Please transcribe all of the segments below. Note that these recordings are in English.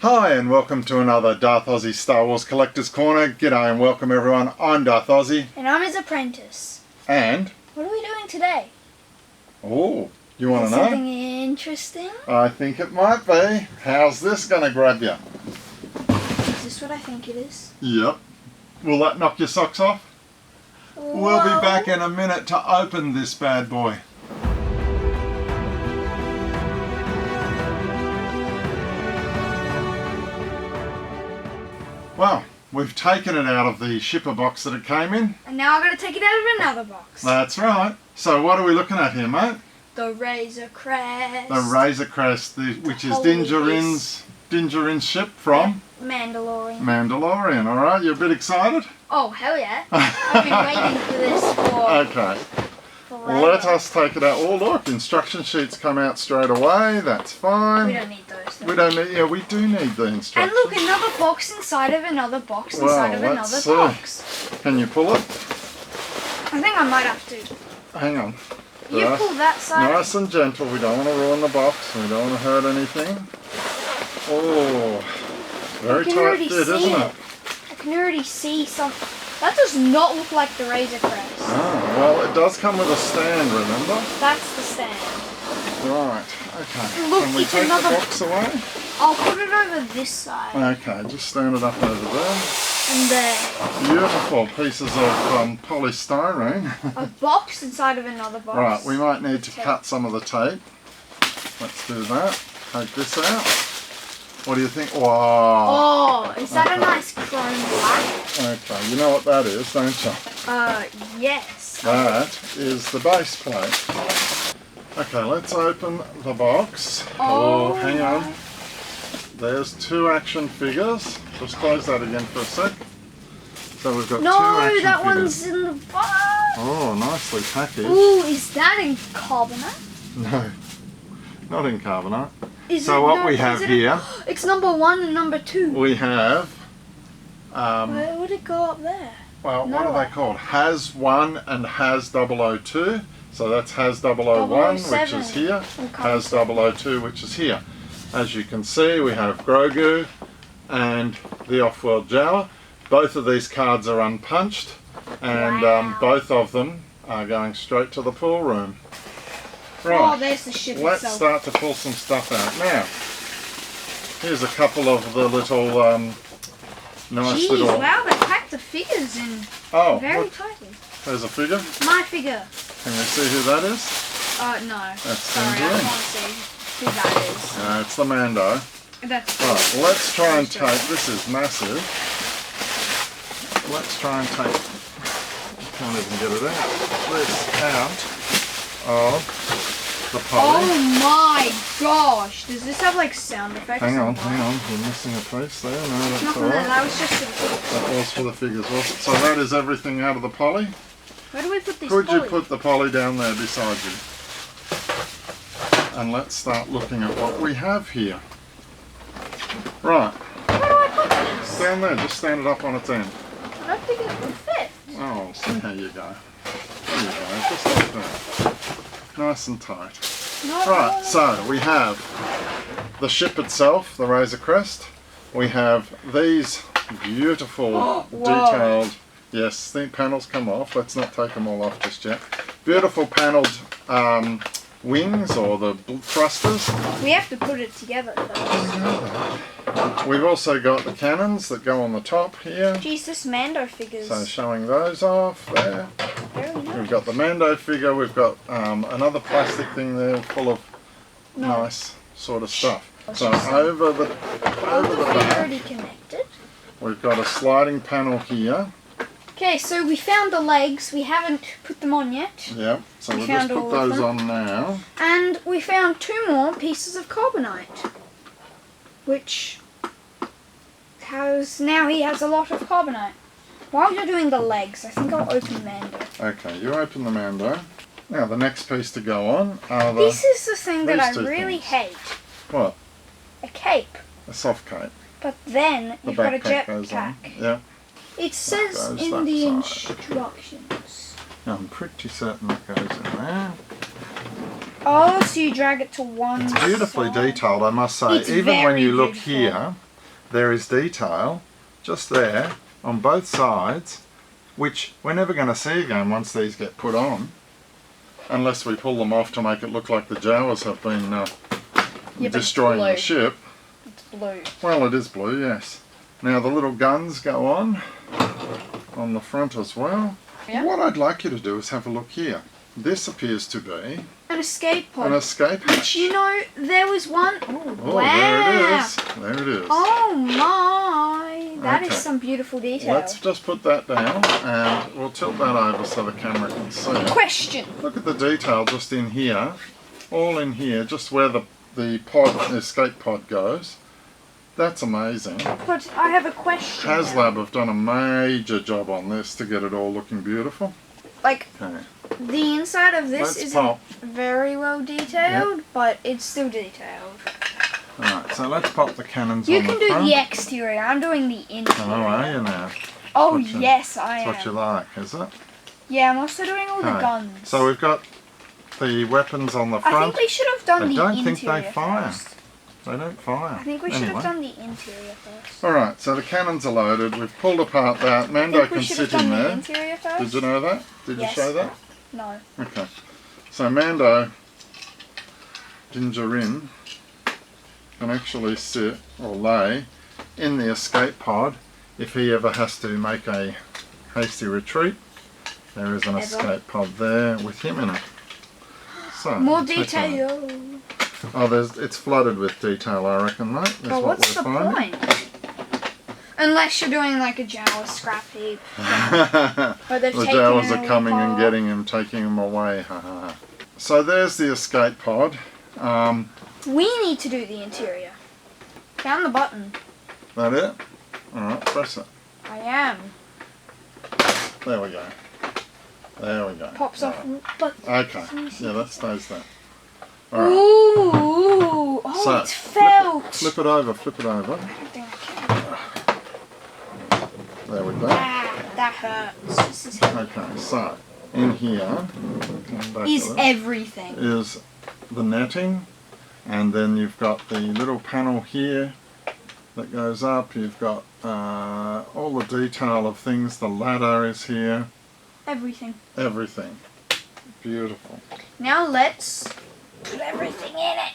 Hi and welcome to another Darth Aussie Star Wars Collector's Corner. G'day and welcome everyone. I'm Darth Aussie. And I'm his apprentice. And? What are we doing today? Oh, you want to know? Something interesting? I think it might be. How's this going to grab you? Is this what I think it is? Yep. Will that knock your socks off? Whoa. We'll be back in a minute to open this bad boy. Well, we've taken it out of the shipper box that it came in. And now I'm going to take it out of another box. That's right. So what are we looking at here, mate? The Razor Crest. The Razor Crest, which is Dinjarin's ship from? Mandalorian. Mandalorian, alright. You a bit excited? Oh, hell yeah. I've been waiting for this for... Okay. forever. Let us take it out. Oh look, instruction sheets come out straight away. That's fine. We don't need those. We don't need, yeah, we do need the instructions. And look, another box inside of another box inside of another box. Can you pull it? I think I might have to. Hang on. You pull that side. Nice and gentle. We don't want to ruin the box. We don't want to hurt anything. Oh, very tight fit, isn't it? I can already see something. That does not look like the Razor Crest. Oh, well, it does come with a stand, remember? That's the stand. Right, okay. Look, Can we it's take another... the box away? I'll put it over this side. Okay, just stand it up over there. And there. Beautiful pieces of polystyrene. A box inside of another box. Right, we might need to cut some of the tape. Let's do that. Take this out. What do you think? Wow. Oh, is that a nice chrome black? Okay, you know what that is, don't you? Yes. That is the base plate. Okay, let's open the box. Oh, hang on. There's two action figures. Just close that again for a sec. So we've got two action figures. No, that one's in the box. Oh, nicely packaged. Ooh, is that in carbonate? No, not in carbonate. So what we have here... It's number 1 and number 2. We have... Where would it go up there? Well, what are they called? Has 1 and Has 002. So that's Has 001, which is here. Has 002, which is here. As you can see, we have Grogu and the Off-World Jawa. Both of these cards are unpunched, and both of them are going straight to the pool room. Right, oh, there's the ship let's itself. start to pull some stuff out. Now, here's a couple of the little nice Jeez, little... wow, they packed the figures in very tightly. There's a figure. My figure. Can we see who that is? No. That's sorry, I can't see who that is. It's the Mando. That's right, let's try and take... This is massive. Let's try and take... Can't even get it out. This out of the poly. Oh my gosh! Does this have like sound effects? Hang on. You're missing a piece there. No, that's nothing alright. there. That was just for the figures. That was for the figures, was it? So that is everything out of the poly. Where do we put these Could poly? you put the poly down there beside you? And let's start looking at what we have here. Right. Where do I put this? Down there. Just stand it up on its end. I don't think it would fit. Oh, there you go. There you go. Just like that. Nice and tight. Right, so we have the ship itself, the Razor Crest. We have these beautiful detailed, yes, the panels come off. Let's not take them all off just yet. Beautiful panelled wings, or the thrusters. We have to put it together though. We've also got the cannons that go on the top here. Jeez, this Mando figures. So showing those off there. Very nice. We've got the Mando figure, we've got another plastic thing there full of nice sort of stuff. So over the back, already connected. we've got a sliding panel here. Okay, so we found the legs. We haven't put them on yet. Yep, so we'll just put those on now. And we found 2 more pieces of carbonite, which now he has a lot of carbonite. While you're doing the legs, I think I'll open Mando. Okay, you open the Mando. Now the next piece to go on are the... This is the thing that I really hate. What? A cape. A soft cape. But then you've got a jetpack. Yeah. It says in the instructions. I'm pretty certain that goes in there. Oh, so you drag it to one It's beautifully side. detailed, I must say. It's Even when you look beautiful. here, there is detail just there on both sides, which we're never going to see again once these get put on, unless we pull them off to make it look like the Jawas have been destroying the ship. It's blue. Well, it is blue, yes. Now the little guns go on the front as well. Yeah. What I'd like you to do is have a look here. This appears to be an escape pod. an escape hatch. Which, you know, there was one. Oh, wow. there it is. There it is. Oh my! That is Okay. some beautiful detail. Let's just put that down and we'll tilt that over so the camera can see. Question. Look at the detail just in here. All in here, just where the escape pod goes. That's amazing. But I have a question. Haslab have done a major job on this to get it all looking beautiful. Like, Okay. the inside of this Let's isn't pop. very well detailed, but it's still detailed. Alright, so let's pop the cannons You on can the do front. the exterior. I'm doing the interior. Oh, are you now? Oh, What you- yes, I am. That's what you like, is it? Yeah, I'm also doing all the Okay. guns. So we've got the weapons on the I front. think we should have done I the don't interior think they fire. first. They don't fire. I think we should Anyway. have done the interior first. Alright, so the cannons are loaded. We've pulled apart that. I Mando think we can should have sit in done the there. interior first. Did you know that? Did Yes. you show that? No. Okay. So Mando, Gingerin, can actually sit or lay in the escape pod if he ever has to make a hasty retreat. There is an Ever. escape pod there with him in it. So, More let's take a look. detail. Oh, it's flooded with detail, I reckon, mate. That's But what what's the we're finding. point? Unless you're doing like a Jawa scrap heap. The Where they've taken Jawas it are all coming and apart. getting him, taking him away. Ha, ha, ha. So there's the escape pod. We need to do the interior. Found the button. That it? Alright, press it. I am. There we go. There we go. Pops off. But Okay. Yeah, that stays there. Alright. ooh, oh, So, it's felt. Flip it over, flip it over. I don't think I can. There we go. Ah, that hurts. This is heavy. Okay, so in here come back Is to it, everything. is the netting, and then you've got the little panel here that goes up. You've got all the detail of things. The ladder is here. Everything. Everything. Beautiful. Now let's put everything in it.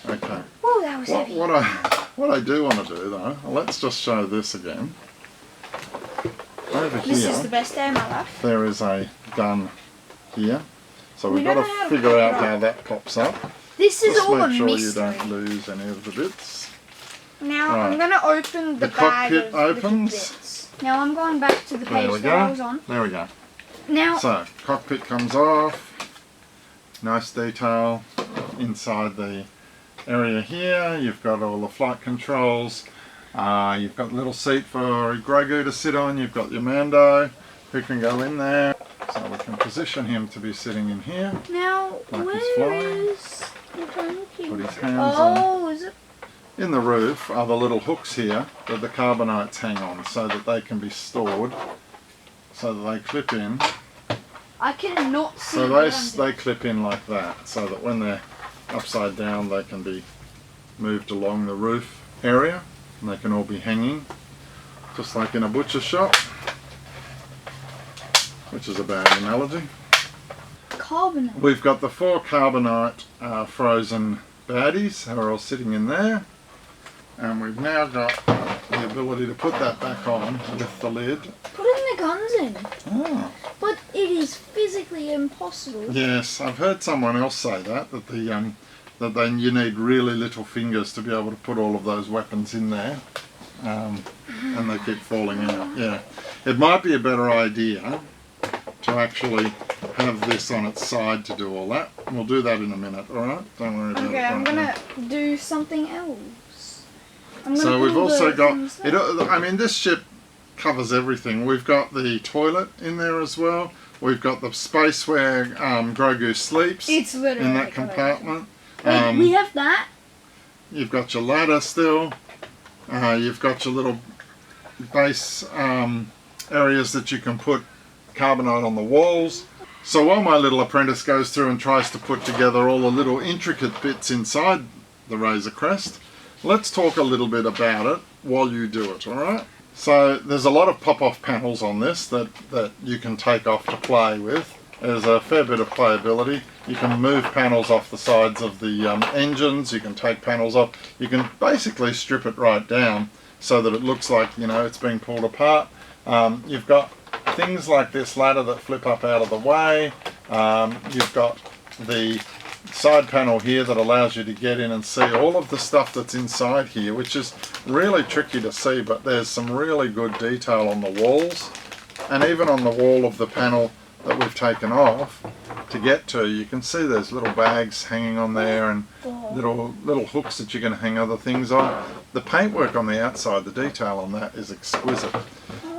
Okay. Ooh, that was heavy. What I do want to do though, let's just show this again. Over This here, is the best day of my life. there is a gun here. So We we've got don't to know how to figure pop it out up. how that pops up. This is Just all a make sure you mystery. don't lose any of the bits. Now Right. I'm going to open the The bag cockpit of little opens. bits. Now I'm going back to the There we page that I was go. on. There we go. Now, So, cockpit comes off. Nice detail inside the area here. You've got all the flight controls. You've got a little seat for Grogu to sit on. You've got your Mando who can go in there. So we can position him to be sitting in here. now Like he's where flying. is the donkey? Put his hands on. Oh, is it? In the roof are the little hooks here that the carbonites hang on so that they can be stored, so that they clip in. I cannot see So what I'm doing. they clip in like that, so that when they're upside down they can be moved along the roof area and they can all be hanging, just like in a butcher shop, which is a bad analogy. Carbonate. We've got the 4 carbonite frozen baddies who are all sitting in there, and we've now got the ability to put that back on with the lid. Putting the guns in. Ah. But it is physically impossible. Yes, I've heard someone else say that you need really little fingers to be able to put all of those weapons in there, and they keep falling out. Yeah, it might be a better idea to actually have this on its side to do all that. We'll do that in a minute. All right, don't worry about it. Okay, I'm right now. gonna do something else. I'm gonna So we've pull also the got things it. out. I mean, this ship covers everything. We've got the toilet in there as well. We've got the space where Grogu sleeps It's literally in that like a compartment. Wait, we have that? You've got your ladder still. You've got your little base areas that you can put carbonite on the walls. So while my little apprentice goes through and tries to put together all the little intricate bits inside the Razor Crest, let's talk a little bit about it while you do it, alright? So there's a lot of pop-off panels on this that you can take off to play with. There's a fair bit of playability. You can move panels off the sides of the engines, you can take panels off. You can basically strip it right down so that it looks like, you know, it's being pulled apart. You've got things like this ladder that flip up out of the way. You've got the side panel here that allows you to get in and see all of the stuff that's inside here, which is really tricky to see, but there's some really good detail on the walls, and even on the wall of the panel that we've taken off to get to, you can see there's little bags hanging on there and little hooks that you can hang other things on. The paintwork on the outside, the detail on that is exquisite.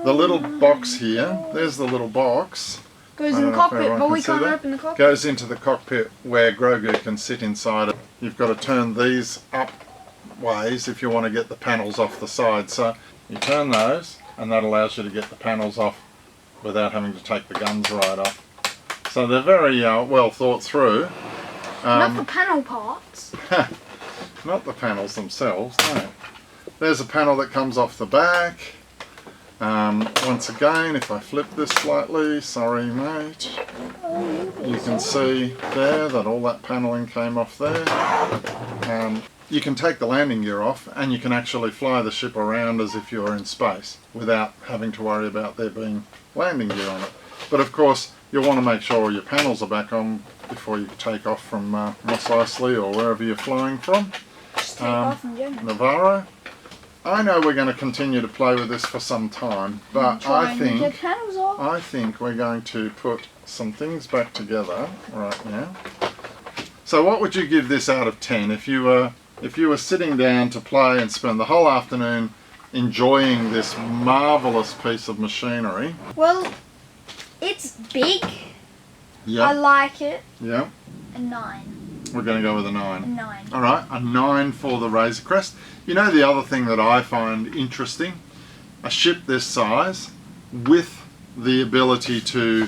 The little box here, there's the little box. Goes in the cockpit, but we can't open the cockpit. Goes into the cockpit where Grogu can sit inside it. You've got to turn these up ways if you want to get the panels off the side. So you turn those and that allows you to get the panels off without having to take the guns right off. So they're very well thought through. Not the panel parts. Not the panels themselves, no. There's a panel that comes off the back. Once again, if I flip this slightly, sorry mate, you can see there that all that paneling came off there. You can take the landing gear off and you can actually fly the ship around as if you're in space without having to worry about there being landing gear on it. But of course you'll want to make sure all your panels are back on before you take off from Mos Eisley or wherever you're flying from. Just take off in general. Navarro. I know we're going to continue to play with this for some time, but I think we're going to put some things back together right now. So what would you give this out of 10 if you were sitting down to play and spend the whole afternoon enjoying this marvellous piece of machinery? Well, it's big. Yeah. I like it. Yeah. A 9. We're going to go with a 9. A 9. Alright, a 9 for the Razor Crest. You know the other thing that I find interesting? A ship this size with the ability to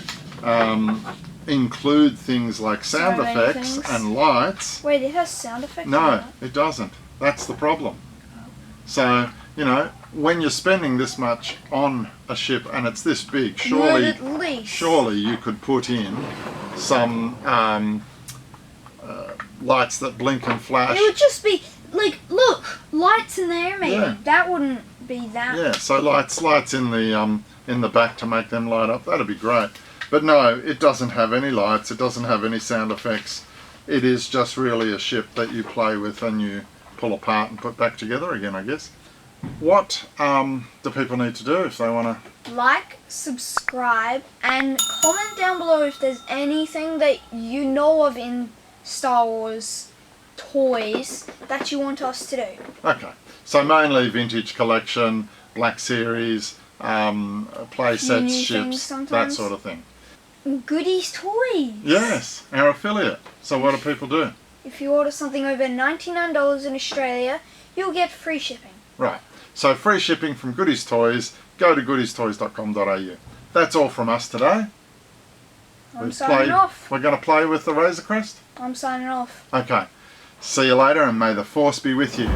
include things like sound effects and lights. Wait, it has sound effects? No, it doesn't. That's the problem. So, you know, when you're spending this much on a ship and it's this big, surely you could put in some lights that blink and flash. It would just be like, look, lights in there, maybe. Yeah. That wouldn't be that. Yeah, so lights in the back to make them light up. That'd be great. But no, it doesn't have any lights. It doesn't have any sound effects. It is just really a ship that you play with and you pull apart and put back together again, I guess. What do people need to do if they want to? Like, subscribe, and comment down below if there's anything that you know of in Star Wars toys that you want us to do. Okay, so mainly vintage collection, Black Series, play sets, ships, that sort of thing. Goodies Toys. Yes, our affiliate. So what do people do? If you order something over $99 in Australia, you'll get free shipping. Right, so free shipping from Goodies Toys. Go to goodiestoys.com.au. That's all from us today. I'm signing off. We're going to play with the Razor Crest? I'm signing off. Okay. See you later and may the Force be with you.